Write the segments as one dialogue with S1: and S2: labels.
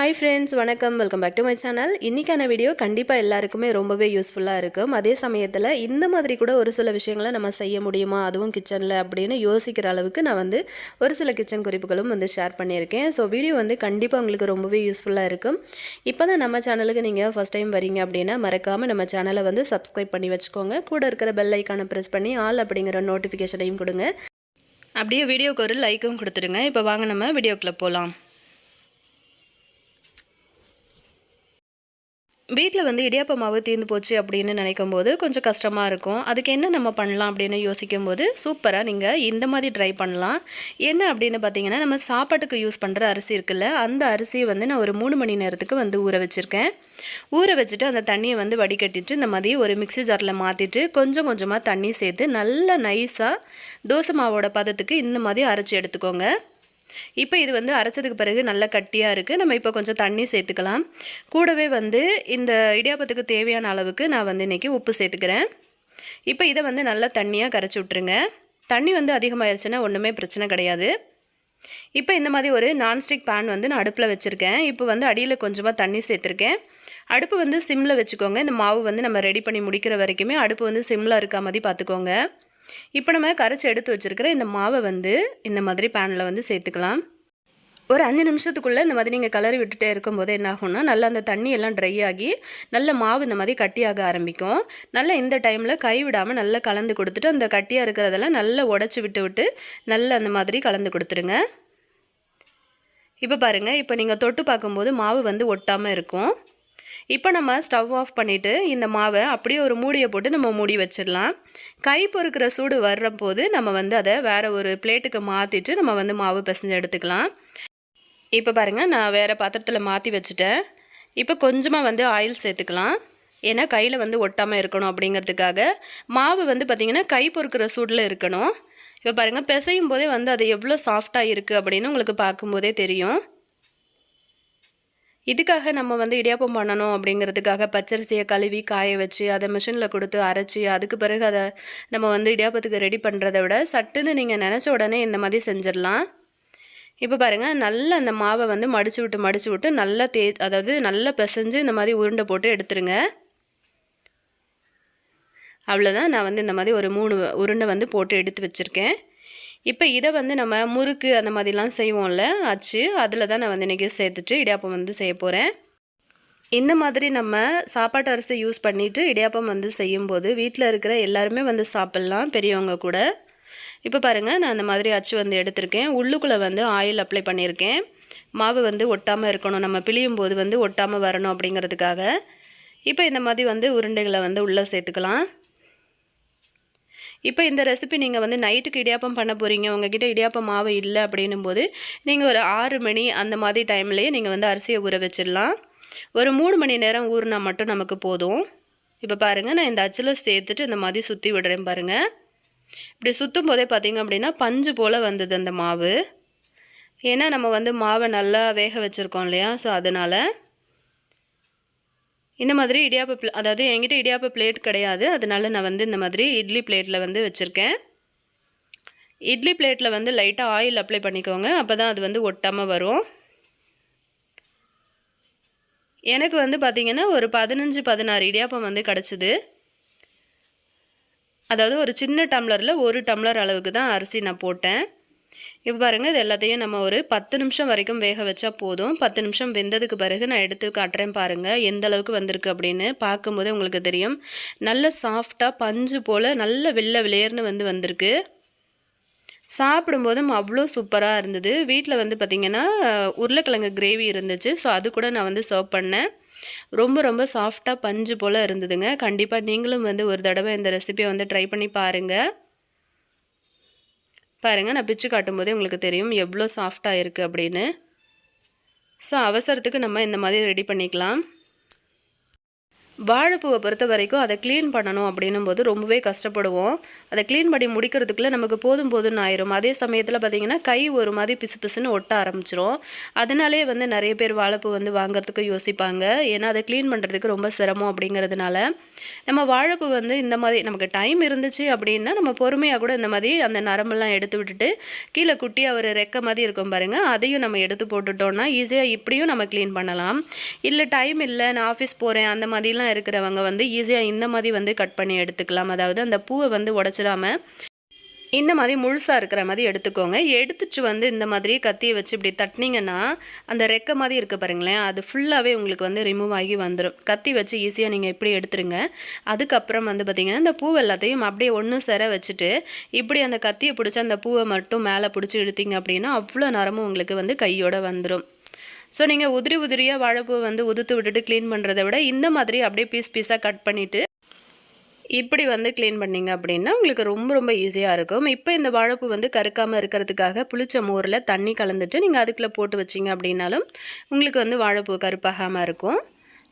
S1: Hi friends, வணக்கம். Welcome back to my channel. இன்றைக்கான video கண்டிப்பாக எல்லாருக்குமே ரொம்பவே யூஸ்ஃபுல்லாக இருக்கும். அதே சமயத்தில் இந்த மாதிரி கூட ஒரு சில விஷயங்களை நம்ம செய்ய முடியுமா, அதுவும் கிச்சனில் அப்படின்னு யோசிக்கிற அளவுக்கு நான் ஒரு சில கிச்சன் குறிப்புகளும் ஷேர் பண்ணியிருக்கேன். ஸோ வீடியோ கண்டிப்பாக உங்களுக்கு ரொம்பவே யூஸ்ஃபுல்லாக இருக்கும். இப்போ தான் நம்ம சேனலுக்கு நீங்கள் ஃபஸ்ட் டைம் வரீங்க அப்படின்னா மறக்காமல் நம்ம சேனலை சப்ஸ்கிரைப் பண்ணி வச்சுக்கோங்க. கூட இருக்கிற பெல் ஐக்கானை ப்ரெஸ் பண்ணி ஆல் அப்படிங்கிற நோட்டிஃபிகேஷனையும் கொடுங்க. அப்படியே வீடியோக்கு ஒரு லைக்கும் கொடுத்துடுங்க. இப்போ வாங்க நம்ம வீடியோக்குள்ளே போகலாம். வீட்டில் இடியாப்ப மாவு தீர்ந்து போச்சு அப்படின்னு நினைக்கும் போது கொஞ்சம் கஷ்டமாக இருக்கும். அதுக்கு என்ன நம்ம பண்ணலாம் அப்படின்னு யோசிக்கும் போது சூப்பராக நீங்கள் இந்த மாதிரி ட்ரை பண்ணலாம். என்ன அப்படின்னு பார்த்தீங்கன்னா, நம்ம சாப்பாட்டுக்கு யூஸ் பண்ணுற அரிசி இருக்குல்ல, அந்த அரிசியை நான் ஒரு 3 மணி நேரத்துக்கு ஊற வச்சுருக்கேன். ஊற வச்சுட்டு அந்த தண்ணியை வடிகட்டிட்டு இந்த மாதிரி ஒரு மிக்ஸி ஜாரில் மாற்றிட்டு கொஞ்சம் கொஞ்சமாக தண்ணி சேர்த்து நல்லா நைஸாக தோசை மாவோட பதத்துக்கு இந்த மாதிரி அரைச்சி எடுத்துக்கோங்க. இப்போ இது அரைச்சதுக்கு பிறகு நல்லா கட்டியாக இருக்குது. நம்ம இப்போ கொஞ்சம் தண்ணி சேர்த்துக்கலாம். கூடவே இந்த இடியாப்பத்துக்கு தேவையான அளவுக்கு நான் இன்றைக்கி உப்பு சேர்த்துக்கிறேன். இப்போ இதை நல்லா தண்ணியாக கரைச்சி விட்ருங்க. தண்ணி அதிகமாகிடுச்சுன்னா ஒன்றுமே பிரச்சனை கிடையாது. இப்போ இந்த மாதிரி ஒரு நான்ஸ்டிக் பேன் நான் அடுப்பில் வச்சுருக்கேன். இப்போ அடியில் கொஞ்சமாக தண்ணி சேர்த்துருக்கேன். அடுப்பு சிம்மில் வச்சுக்கோங்க. இந்த மாவு நம்ம ரெடி பண்ணி முடிக்கிற வரைக்குமே அடுப்பு சிம்மில் இருக்க மாதிரி பார்த்துக்கோங்க. இப்போ நம்ம கரைச்சி எடுத்து வச்சுருக்கிற இந்த மாவை இந்த மாதிரி பேனில் சேர்த்துக்கலாம். ஒரு 5 நிமிஷத்துக்குள்ளே இந்த மாதிரி நீங்கள் கலரி விட்டுட்டே இருக்கும்போது என்ன ஆகும்னா, நல்லா அந்த தண்ணி எல்லாம் ட்ரை ஆகி நல்ல மாவு இந்த மாதிரி கட்டியாக ஆரம்பிக்கும். நல்லா இந்த டைமில் கைவிடாமல் நல்லா கலந்து கொடுத்துட்டு அந்த கட்டியாக இருக்கிறதெல்லாம் நல்லா உடச்சி விட்டு நல்லா அந்த மாதிரி கலந்து கொடுத்துருங்க. இப்போ பாருங்கள், இப்போ நீங்கள் தொட்டு பார்க்கும்போது மாவு ஒட்டாமல் இருக்கும். இப்போ நம்ம ஸ்டவ் ஆஃப் பண்ணிவிட்டு இந்த மாவை அப்படியே ஒரு மூடியை போட்டு நம்ம மூடி வச்சிடலாம். கை பொறுக்கிற சூடு வர்ற போது நம்ம அதை வேறு ஒரு பிளேட்டுக்கு மாற்றிட்டு நம்ம மாவு பிசைஞ்சு எடுத்துக்கலாம். இப்போ பாருங்கள், நான் வேறு பாத்திரத்தில் மாற்றி வச்சுட்டேன். இப்போ கொஞ்சமாக ஆயில் சேர்த்துக்கலாம். ஏன்னா கையில் ஒட்டாமல் இருக்கணும் அப்படிங்கிறதுக்காக. மாவு பார்த்திங்கன்னா கை பொறுக்கிற சூடில் இருக்கணும். இப்போ பாருங்கள், பிசையும் போதே அது எவ்வளோ சாஃப்டாக இருக்குது அப்படின்னு உங்களுக்கு பார்க்கும்போதே தெரியும். இதுக்காக நம்ம இடியாப்பம் பண்ணணும் அப்படிங்கிறதுக்காக பச்சரிசியை கழுவி காய வச்சு அதை மிஷினில் கொடுத்து அரைச்சி அதுக்கு பிறகு அதை நம்ம இடியாப்பத்துக்கு ரெடி பண்ணுறதை விட சட்டுன்னு நீங்கள் நினச்ச உடனே இந்த மாதிரி செஞ்சிடலாம். இப்போ பாருங்கள், நல்லா அந்த மாவை மடிச்சு விட்டு நல்லா அதாவது நல்லா பிசைஞ்சு இந்த மாதிரி உருண்டை போட்டு எடுத்துருங்க. அவ்வளோதான். நான் இந்த மாதிரி ஒரு 3 உருண்டை போட்டு எடுத்து வச்சுருக்கேன். இப்போ இதை நம்ம முறுக்கு அந்த மாதிரிலாம் செய்வோம்ல அச்சு, அதில் தான் நான் இன்றைக்கி சேர்த்துட்டு இடியாப்பம் செய்ய போகிறேன். இந்த மாதிரி நம்ம சாப்பாட்டு அரிசி யூஸ் பண்ணிவிட்டு இடியாப்பம் செய்யும்போது வீட்டில் இருக்கிற எல்லாருமே சாப்பிட்லாம், பெரியவங்க கூட. இப்போ பாருங்கள், நான் அந்த மாதிரி அச்சு எடுத்திருக்கேன். உள்ளுக்குள்ளே ஆயில் அப்ளை பண்ணியிருக்கேன். மாவு ஒட்டாமல் இருக்கணும், நம்ம பிழியும் போது ஒட்டாமல் வரணும் அப்படிங்கிறதுக்காக. இப்போ இந்த மாதிரி உருண்டைகளை உள்ளே சேர்த்துக்கலாம். இப்போ இந்த ரெசிபி நீங்கள் நைட்டுக்கு இடியாப்பம் பண்ண போகிறீங்க, உங்ககிட்ட இடியாப்பம் மாவு இல்லை அப்படின்னும் போது நீங்கள் ஒரு 6 மணி அந்த மாதிரி டைம்லேயே நீங்கள் அரிசியை ஊற வச்சிடலாம். ஒரு 3 மணி நேரம் ஊறினா மட்டும் நமக்கு போதும். இப்போ பாருங்கள், நான் இந்த அச்சில் சேர்த்துட்டு இந்த மாதிரி சுற்றி விடுறேன் பாருங்கள். இப்படி சுற்றும் போதே பார்த்திங்க அப்படின்னா பஞ்சு போல் வந்தது அந்த மாவு. ஏன்னா நம்ம மாவை நல்லா வேக வச்சுருக்கோம் இல்லையா, ஸோ அதனால் இந்த மாதிரி இடியாப்ப அதாவது என்கிட்ட இடியாப்ப பிளேட் கிடையாது, அதனால நான் இந்த மாதிரி இட்லி பிளேட்டில் வச்சுருக்கேன். இட்லி பிளேட்டில் லைட்டாக ஆயில் அப்ளை பண்ணிக்கோங்க, அப்போ தான் அது ஒட்டாமல் வரும். எனக்கு பார்த்திங்கன்னா ஒரு 15-16 இடியாப்பம் கிடச்சிது. அதாவது ஒரு சின்ன டம்ளரில் 1 டம்ளர் அளவுக்கு தான் அரிசி நான் போட்டேன். இப்போ பாருங்கள், இது எல்லாத்தையும் நம்ம ஒரு 10 நிமிஷம் வரைக்கும் வேக வச்சா போதும். 10 நிமிஷம் வெந்ததுக்கு பிறகு நான் எடுத்து காட்டுறேன் பாருங்கள் எந்த அளவுக்கு வந்திருக்கு அப்படின்னு. பார்க்கும்போதே உங்களுக்கு தெரியும், நல்ல சாஃப்டாக பஞ்சு போல் நல்ல வெள்ளை விளையர்னு வந்திருக்கு. சாப்பிடும்போதும் அவ்வளோ சூப்பராக இருந்தது. வீட்டில் பார்த்திங்கன்னா உருளைக்கிழங்கு கிரேவி இருந்துச்சு, ஸோ அது கூட நான் சர்வ் பண்ணேன். ரொம்ப ரொம்ப சாஃப்டாக பஞ்சு போல் இருந்ததுங்க. கண்டிப்பாக நீங்களும் ஒரு தடவை இந்த ரெசிபியை ட்ரை பண்ணி பாருங்கள். பாருங்கள், நான் பிச்சு காட்டும்போதே உங்களுக்கு தெரியும் எவ்வளோ சாஃப்டாக இருக்குது அப்படின்னு. ஸோ அவசரத்துக்கு நம்ம இந்த மாதிரி ரெடி பண்ணிக்கலாம். வாழைப்பூவை பொறுத்த வரைக்கும் அதை க்ளீன் பண்ணணும் அப்படின்னும் போது ரொம்பவே கஷ்டப்படுவோம். அதை க்ளீன் பண்ணி முடிக்கிறதுக்குள்ளே நமக்கு போதும்னு ஆயிரும். அதே சமயத்தில் பார்த்திங்கன்னா கை ஒரு மாதிரி பிசுன்னு ஒட்ட ஆரம்பிச்சிரும். அதனாலே நிறைய பேர் வாழைப்பூ வாங்குறதுக்கு யோசிப்பாங்க. ஏன்னா அதை க்ளீன் பண்ணுறதுக்கு ரொம்ப சிரமம் அப்படிங்கிறதுனால. நம்ம வாழைப்பூ வந்து இந்த மாதிரி நமக்கு டைம் இருந்துச்சு அப்படின்னா நம்ம பொறுமையாக கூட இந்த மாதிரி அந்த நரம்பெல்லாம் எடுத்து விட்டுட்டு கீழே குட்டியாக ஒரு ரெக்கை மாதிரி இருக்கும் பாருங்கள், அதையும் நம்ம எடுத்து போட்டுட்டோன்னா ஈஸியாக இப்படியும் நம்ம க்ளீன் பண்ணலாம். இல்லை டைம் இல்லை நான் ஆஃபீஸ் போகிறேன் அந்த மாதிரிலாம் இருக்கிறவங்க வந்து ஈஸியாக இந்த மாதிரி வந்து கட் பண்ணி எடுத்துக்கலாம். அதாவது அந்த பூவை வந்து உடச்சிடாமல் இந்த மாதிரி முழுசாக இருக்கிற மாதிரி எடுத்துக்கோங்க. எடுத்துட்டு வந்து இந்த மாதிரி கத்தியை வச்சு இப்படி தட்டினீங்கன்னா அந்த ரெக்கை மாதிரி இருக்குது பாருங்களேன், அது ஃபுல்லாகவே உங்களுக்கு வந்து ரிமூவ் ஆகி வந்துடும். கத்தி வச்சு ஈஸியாக நீங்கள் இப்படி எடுத்துருங்க. அதுக்கப்புறம் வந்து பார்த்திங்கன்னா இந்த பூ எல்லாத்தையும் அப்படியே ஒன்று சேர வச்சுட்டு இப்படி அந்த கத்தியை பிடிச்சி அந்த பூவை மட்டும் மேலே பிடிச்சி இழுத்திங்க அப்படின்னா அவ்வளோ நேரமும் உங்களுக்கு வந்து கையோடு வந்துடும். ஸோ நீங்கள் உதிரி உதிரியாக வாழைப்பூ வந்து உதுத்து விட்டுட்டு க்ளீன் பண்ணுறதை விட இந்த மாதிரி அப்படியே பீஸ் பீஸாக கட் பண்ணிவிட்டு இப்படி வந்து க்ளீன் பண்ணிங்க அப்படின்னா உங்களுக்கு ரொம்ப ரொம்ப ஈஸியாக இருக்கும். இப்போ இந்த வாழைப்பூ வந்து கருக்காமல் இருக்கிறதுக்காக புளிச்ச மோரில் தண்ணி கலந்துட்டு நீங்கள் அதுக்குள்ளே போட்டு வச்சிங்க அப்படின்னாலும் உங்களுக்கு வந்து வாழைப்பூ கருப்பாகாமல் இருக்கும்.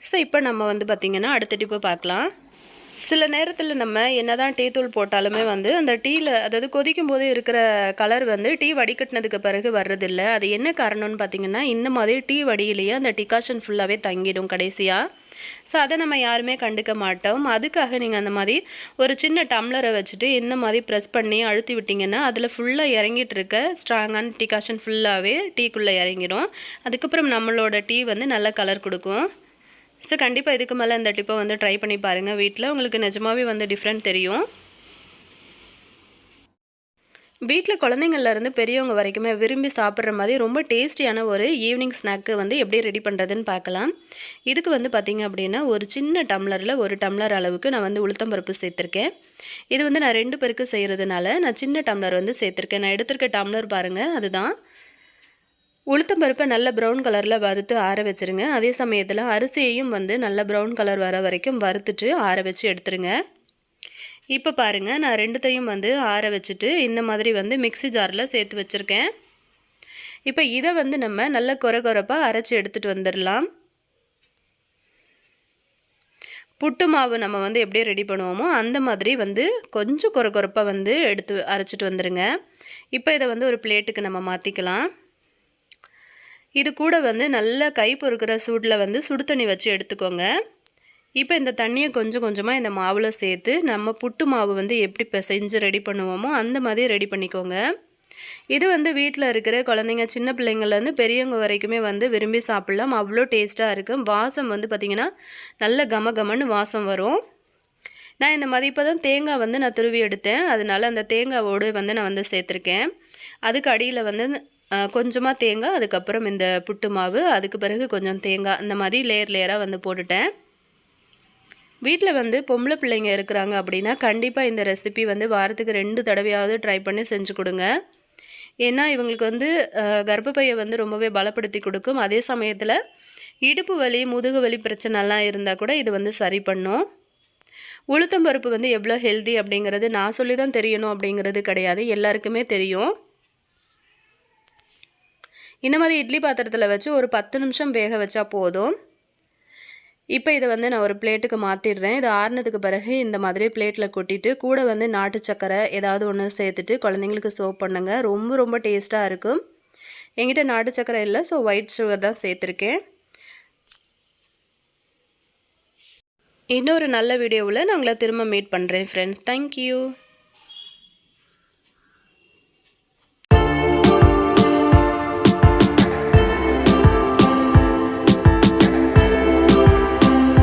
S1: ஸோ இப்போ நம்ம வந்து பார்த்திங்கன்னா அடுத்த டிப்பை பார்க்கலாம். சில நேரத்தில் நம்ம என்னதான் டீ தூள் போட்டாலுமே வந்து அந்த டீயில் அதாவது கொதிக்கும் போது இருக்கிற கலர் வந்து டீ வடிகட்டினதுக்கு பிறகு வர்றதில்லை. அது என்ன காரணம்னு பார்த்திங்கன்னா இந்த மாதிரி டீ வடியிலேயே அந்த டிகாஷன் ஃபுல்லாகவே தங்கிடும் கடைசியாக. ஸோ அதை நம்ம யாருமே கண்டுக்க மாட்டோம். அதுக்காக நீங்கள் அந்த மாதிரி ஒரு சின்ன டம்ளரை வச்சுட்டு இந்த மாதிரி ப்ரெஸ் பண்ணி அழுத்தி விட்டிங்கன்னா அதில் ஃபுல்லாக இறங்கிட்டு இருக்க ஸ்ட்ராங்கான டிகாஷன் ஃபுல்லாகவே டீக்குள்ளே இறங்கிடும். அதுக்கப்புறம் நம்மளோட டீ வந்து நல்ல கலர் கொடுக்கும். ஸோ கண்டிப்பாக இதுக்கு மேலே இந்த டிப்பை வந்து ட்ரை பண்ணி பாருங்கள் வீட்டில், உங்களுக்கு நிஜமாகவே வந்து டிஃப்ரெண்ட் தெரியும். வீட்டில் குழந்தைங்கள்லேருந்து பெரியவங்க வரைக்குமே விரும்பி சாப்பிட்ற மாதிரி ரொம்ப டேஸ்டியான ஒரு ஈவினிங் ஸ்நாக்கு வந்து எப்படி ரெடி பண்ணுறதுன்னு பார்க்கலாம். இதுக்கு வந்து பார்த்திங்க அப்படின்னா ஒரு சின்ன டம்ளரில் 1 டம்ளர் அளவுக்கு நான் வந்து உளுத்தம்பருப்பு சேர்த்துருக்கேன். இது வந்து நான் 2 பேருக்கு செய்கிறதுனால நான் சின்ன டம்ளர் வந்து சேர்த்துருக்கேன். நான் எடுத்துருக்க டம்ளர் பாருங்கள், அதுதான். உளுத்தம்பருப்பை நல்ல ப்ரௌன் கலரில் வறுத்து ஆற வச்சுருங்க. அதே சமயத்தில் அரிசியையும் வந்து நல்ல ப்ரௌன் கலர் வர வரைக்கும் வறுத்துட்டு ஆற வச்சு எடுத்துருங்க. இப்போ பாருங்கள், நான் 2த்தையும் வந்து ஆற வச்சுட்டு இந்த மாதிரி வந்து மிக்ஸி ஜாரில் சேர்த்து வச்சுருக்கேன். இப்போ இதை வந்து நம்ம நல்ல கொரப்பாக அரைச்சி எடுத்துகிட்டு வந்துடலாம். புட்டு மாவு நம்ம வந்து எப்படி ரெடி பண்ணுவோமோ அந்த மாதிரி வந்து கொஞ்சம் கொரப்பாக வந்து எடுத்து அரைச்சிட்டு வந்துடுங்க. இப்போ இதை வந்து ஒரு பிளேட்டுக்கு நம்ம மாற்றிக்கலாம். இது கூட வந்து நல்ல கை பொறுக்கிற சூடில் வந்து சுடு தண்ணி வச்சு எடுத்துக்கோங்க. இப்போ இந்த தண்ணியை கொஞ்சம் கொஞ்சமாக இந்த மாவில் சேர்த்து நம்ம புட்டு மாவு வந்து எப்படி பிசைஞ்சு ரெடி பண்ணுவோமோ அந்த மாதிரி ரெடி பண்ணிக்கோங்க. இது வந்து வீட்டில் இருக்கிற குழந்தைங்க சின்ன பிள்ளைங்கள்லேருந்து பெரியவங்க வரைக்குமே வந்து விரும்பி சாப்பிட்லாம். அவ்வளோ டேஸ்ட்டாக இருக்கும். வாசம் வந்து பார்த்திங்கன்னா நல்ல கமன்னு வாசம் வரும். நான் இந்த மாதிரி இப்போ தான் தேங்காய் வந்து நான் துருவி எடுத்தேன், அதனால் அந்த தேங்காவோடு வந்து நான் வந்து சேர்த்துருக்கேன். அதுக்கு அடியில் வந்து கொஞ்சமாக தேங்காய், அதுக்கப்புறம் இந்த புட்டு மாவு, அதுக்கு பிறகு கொஞ்சம் தேங்காய், இந்த மாதிரி லேயராக வந்து போட்டுட்டேன். வீட்டில் வந்து பொம்பளை பிள்ளைங்க இருக்கிறாங்க அப்படின்னா கண்டிப்பாக இந்த ரெசிபி வந்து வாரத்துக்கு 2 தடவையாவது ட்ரை பண்ணி செஞ்சு கொடுங்க. ஏன்னா இவங்களுக்கு வந்து கர்ப்பப்பையை வந்து ரொம்பவே பலப்படுத்தி கொடுக்கும். அதே சமயத்தில் இடுப்பு வலி முதுகு வலி பிரச்சனைலாம் இருந்தால் கூட இது வந்து சரி பண்ணும். உளுத்தம்பருப்பு வந்து எவ்வளோ ஹெல்தி அப்படிங்கிறது நான் சொல்லி தான் தெரியணும் அப்படிங்கிறது கிடையாது, எல்லாருக்குமே தெரியும். இந்த மாதிரி இட்லி பாத்திரத்தில் வச்சு ஒரு 10 நிமிஷம் வேக வச்சா போதும். இப்போ இதை வந்து நான் ஒரு பிளேட்டுக்கு மாற்றிடுறேன். இது ஆறுனதுக்கு பிறகு இந்த மாதிரி பிளேட்டில் கொட்டிட்டு கூட வந்து நாட்டு சக்கரை ஏதாவது ஒன்று சேர்த்துட்டு குழந்தைங்களுக்கு சர்வ் பண்ணுங்க. ரொம்ப ரொம்ப டேஸ்ட்டாக இருக்கும். என்கிட்ட நாட்டு சக்கரை இல்லை, ஸோ ஒயிட் சுகர் தான் சேர்த்துருக்கேன். இன்னொரு நல்ல வீடியோவில் நான் உங்களை திரும்ப மீட் பண்ணுறேன் ஃப்ரெண்ட்ஸ். தேங்க்யூ.